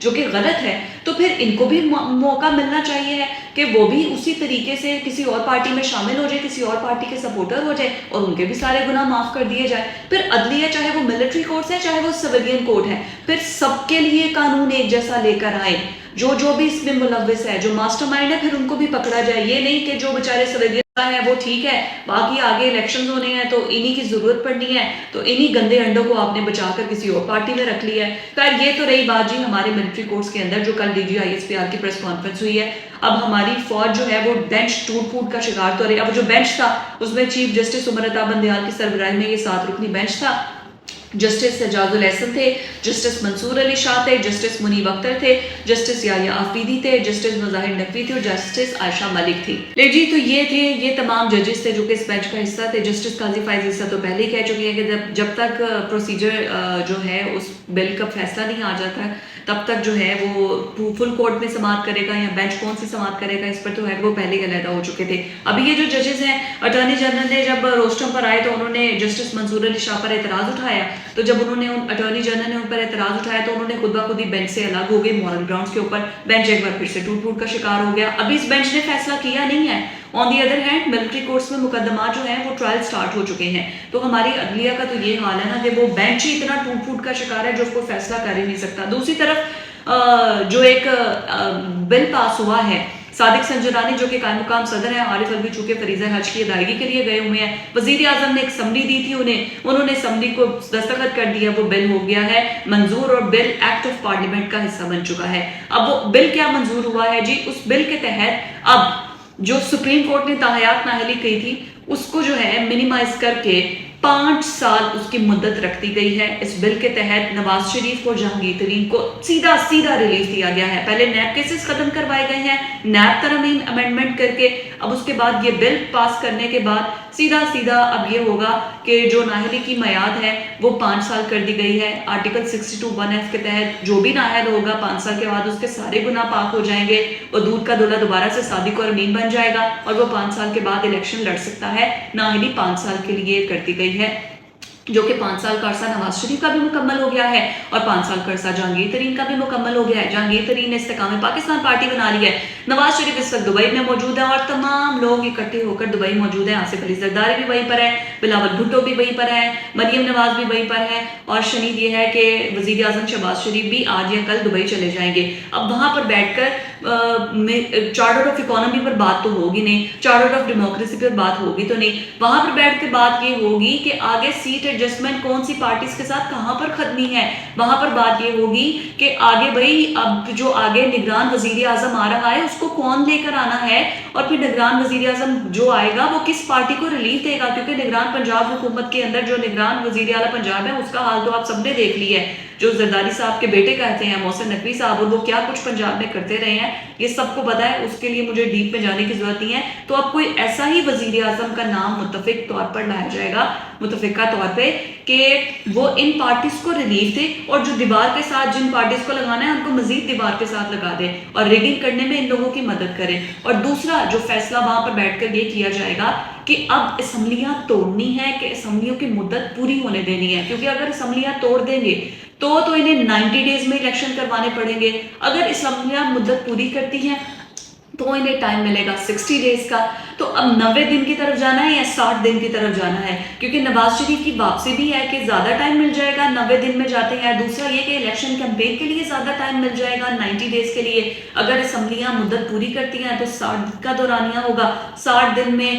جو کہ غلط ہے، تو پھر ان کو بھی موقع ملنا چاہیے ہے کہ وہ بھی اسی طریقے سے کسی اور پارٹی میں شامل ہو جائے، کسی اور پارٹی کے سپورٹر ہو جائے اور ان کے بھی سارے گناہ معاف کر دیے جائے. پھر عدلیہ چاہے وہ ملٹری کورٹس ہے چاہے وہ سویلین کورٹ ہے، پھر سب کے لیے قانون ایک جیسا لے کر آئے. جو بھی اس میں ملوث ہے، جو ماسٹر مائنڈ ہے، پھر ان کو بھی پکڑا جائے. یہ نہیں کہ جو بیچارے سویلین ہے وہ ٹھیک ہے، باقی آگے الیکشنز ہونے ہیں تو انہی کی ضرورت پڑنی ہے، تو انہی گندے انڈوں کو آپ نے بچا کر کسی اور پارٹی میں رکھ لیا ہے. خیر یہ تو رہی بات جی ہمارے ملٹری کورٹس کے اندر جو کل D G I S P R کی پریس کانفرنس ہوئی ہے. اب ہماری فوج جو ہے وہ بینچ ٹوٹ پھوٹ کا شکار تو رہی. اب جو بینچ تھا اس میں چیف جسٹس عمر عطا بندیال کی سربراہی میں یہ 7 رکنی بینچ تھا. جسٹس سجاد الحسن تھے، جسٹس منصور علی شاہ تھے، جسٹس منیب اختر تھے، جسٹس یحییٰ آفریدی تھے، جسٹس مظاہر نقوی تھے اور جسٹس عائشہ ملک تھی. لے جی تو یہ تھے، یہ تمام ججز تھے جو کہ اس بینچ کا حصہ تھے. جسٹس قاضی فائز عیسیٰ تو پہلے ہی کہہ چکی ہیں کہ جب تک پروسیجر جو ہے اس بل کا فیصلہ نہیں آ جاتا ہے تب تک جو ہے وہ فل کورٹ میں سماعت کرے گا یا بینچ کون سی سماعت کرے گا اس پر تو ہے وہ پہلے ہی علیحدہ ہو چکے تھے. ابھی یہ جو ججز ہیں، اٹارنی جنرل نے جب روسٹم پر آئے تو انہوں نے جسٹس منصور علی شاہ پر اعتراض اٹھایا، تو جب انہوں نے اٹارنی جنرل نے ان پر اعتراض اٹھایا تو انہوں نے خود بخود ہی بینچ سے الگ ہو گئے مورل گراؤنڈز کے اوپر. بینچ ایک بار پھر سے ٹوٹ پھوٹ کا شکار ہو گیا. ابھی اس بینچ نے فیصلہ کیا نہیں ہے. On the other hand military courts میں مقدمات جو ہیں وہ ٹرائل سٹارٹ ہو چکے ہیں. تو ہماری عدلیہ کا تو یہ حال ہے نا کہ وہ بینچ ہی اتنا ٹوٹ پھوٹ کا شکار ہے جو اس کو فیصلہ کر ہی نہیں سکتا. دوسری طرف جو ایک بل پاس ہوا ہے، صادق سنجرانی جو کہ قائم مقام صدر ہیں، عارف الوی چونکہ فریضہ حج کی ادائیگی کے لیے گئے ہوئے ہیں، وزیر اعظم نے ایک سمری دی تھی انہوں نے سمری کو دستخط کر دیا، وہ بل ہو گیا ہے منظور اور بل ایکٹ آف پارلیمنٹ کا حصہ بن چکا ہے. اب وہ بل کیا منظور ہوا ہے جی؟ اس بل کے تحت اب جو سپریم کورٹ نے تاحیات نااہلی کی تھی اس کو جو ہے منیمائز کر کے 5 سال اس کی مدت رکھ دی گئی ہے. اس بل کے تحت نواز شریف کو، جہانگیر ترین کو سیدھا ریلیف دیا گیا ہے. پہلے نیب کیسز ختم کروائے گئے ہیں نیب ترمیم امینڈمنٹ کر کے. اب اس کے بعد یہ بل پاس کرنے کے بعد سیدھا اب یہ ہوگا کہ جو نااہلی کی میعاد ہے وہ 5 سال کر دی گئی ہے. آرٹیکل 62(1)(f) کے تحت جو بھی نااہل ہوگا 5 سال کے بعد اس کے سارے گناہ پاک ہو جائیں گے. وہ دودھ کا دلہا دوبارہ سے صادق اور امین بن جائے گا اور وہ 5 سال کے بعد الیکشن لڑ سکتا ہے. نااہلی 5 سال کے لیے کر دی گئی ہے، جو کہ 5 سال کا عرصہ نواز شریف کا بھی مکمل ہو گیا ہے اور 5 سال کا عرصہ جہانگیر ترین کا بھی مکمل ہو گیا ہے. جہانگیر ترین نے استحکام پاکستان پارٹی بنا لی ہے. نواز شریف اس وقت دبئی میں موجود ہے اور تمام لوگ اکٹھے ہو کر دبئی موجود ہیں. آصف علی زرداری بھی وہیں پر ہے، بلاول بھٹو بھی وہیں پر ہے، مریم نواز بھی وہیں پر ہے. اور شنید یہ ہے کہ وزیر اعظم شہباز شریف بھی آج یا کل دبئی چلے جائیں گے. اب وہاں پر بیٹھ کر چارٹر آف اکانومی پر بات تو ہوگی نہیں، چارٹر آف ڈیموکریسی پر بات ہوگی تو نہیں. وہاں پر بیٹھ کے بات یہ ہوگی کہ آگے سیٹ ایڈجسٹمنٹ کون سی پارٹیز کے ساتھ کہاں پر ختمی ہے. وہاں پر بات یہ ہوگی کہ آگے بھائی اب جو آگے نگران وزیر اعظم آ رہا ہے اس کو کون لے کر آنا ہے اور پھر نگران وزیر اعظم جو آئے گا وہ کس پارٹی کو ریلیف دے گا. کیونکہ نگران پنجاب حکومت کے اندر جو نگران وزیر اعلیٰ پنجاب ہے اس کا حال تو آپ سب نے دیکھ لی ہے. جو زرداری صاحب کے بیٹے کہتے ہیں محسن نقوی صاحب، اور وہ کیا کچھ پنجاب میں کرتے رہے ہیں یہ سب کو پتا ہے. اس کے لیے مجھے ڈیپ میں جانے کی ضرورت نہیں ہے. تو اب کوئی ایسا ہی وزیر اعظم کا نام متفق طور پر لایا جائے گا، متفقہ طور پہ، کہ وہ ان پارٹیز کو ریلیف دے اور جو دیوار کے ساتھ جن پارٹیز کو لگانا ہے ان کو مزید دیوار کے ساتھ لگا دے اور ریگنگ کرنے میں ان لوگوں کی مدد کرے. اور دوسرا جو فیصلہ وہاں پر بیٹھ کر یہ کیا جائے گا کہ اب اسمبلیاں توڑنی ہے کہ اسمبلیوں کی مدت پوری ہونے دینی ہے. کیونکہ اگر اسمبلیاں توڑ دیں گے تو انہیں 90 ڈیز میں الیکشن کروانے پڑیں گے. اگر اسمبلیاں مدت پوری کرتی ہیں تو انہیں ٹائم ملے گا 60 ڈیز کا. تو اب 90 دن کی طرف جانا ہے یا 60 دن کی طرف جانا ہے؟ کیونکہ نواز شریف کی واپسی بھی ہے کہ زیادہ ٹائم مل جائے گا 90 دن میں جاتے ہیں. دوسرا یہ کہ الیکشن کیمپین کے لیے زیادہ ٹائم مل جائے گا 90 ڈیز کے لیے. اگر اسمبلیاں مدت پوری کرتی ہیں تو 60 دن کا دورانیہ ہوگا. 60 دن میں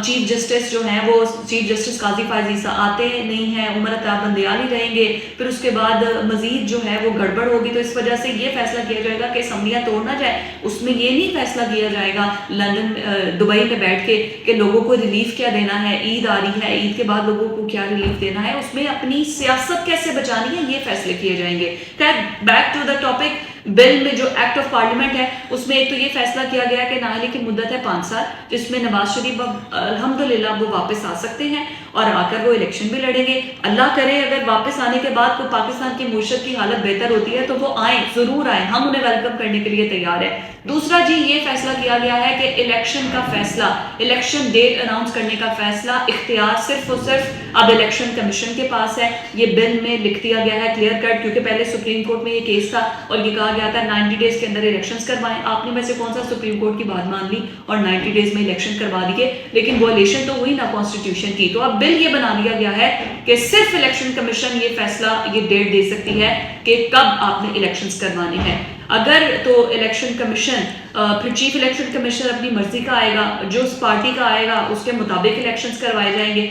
چیف جسٹس جو ہیں وہ چیف جسٹس قاضی فائز عیسیٰ آتے نہیں ہیں، عمر عطا بندیال ہی رہیں گے. پھر اس کے بعد مزید جو ہے وہ گڑبڑ ہوگی. تو اس وجہ سے یہ فیصلہ کیا جائے گا کہ اسمبلیاں توڑ نہ جائے. اس میں یہ نہیں فیصلہ کیا جائے گا لندن دبئی میں بیٹھ کے کہ لوگوں کو ریلیف کیا دینا ہے، عید آ رہی ہے، عید کے بعد لوگوں کو کیا ریلیف دینا ہے، اس میں اپنی سیاست کیسے بچانی ہے یہ فیصلے کیے جائیں گے. خیر بیک ٹو دا ٹاپک. بل میں جو ایکٹ آف پارلیمنٹ ہے اس میں ایک تو یہ فیصلہ کیا گیا کہ نااہلی کی مدت ہے 5 سال، جس میں نواز شریف اب الحمدللہ وہ واپس آ سکتے ہیں اور آ کر وہ الیکشن بھی لڑیں گے. اللہ کرے اگر واپس آنے کے بعد کوئی پاکستان کی معیشت کی حالت بہتر ہوتی ہے تو وہ آئیں، ضرور آئیں، ہم انہیں ویلکم کرنے کے لیے تیار ہیں. دوسرا جی یہ فیصلہ کیا گیا ہے کہ الیکشن کا فیصلہ، الیکشن ڈیٹ اناؤنس کرنے کا فیصلہ، اختیار صرف اور صرف اب الیکشن کمیشن کے پاس ہے. یہ بل میں لکھ دیا گیا ہے کلیئر کٹ، کیونکہ پہلے سپریم کورٹ میں یہ کیس تھا اور یہ کہا گیا تھا 90 ڈیز کے اندر الیکشنز کروائیں. آپ نے ویسے کون سا سپریم کورٹ کی بات مان لی اور 90 ڈیز میں الیکشن کروا دیے, لیکن وائلیشن تو ہوئی نا کانسٹیٹیوشن کی. تو اب بل یہ بنا دیا گیا ہے کہ صرف الیکشن کمیشن یہ فیصلہ یہ ڈیٹ دے سکتی ہے کہ کب آپ نے الیکشنز کروانے ہیں. اگر تو الیکشن کمیشن پھر چیف الیکشن کمیشنر اپنی مرضی کا آئے گا, جو اس پارٹی کا آئے گا اس کے مطابق الیکشنز کروائے جائیں گے.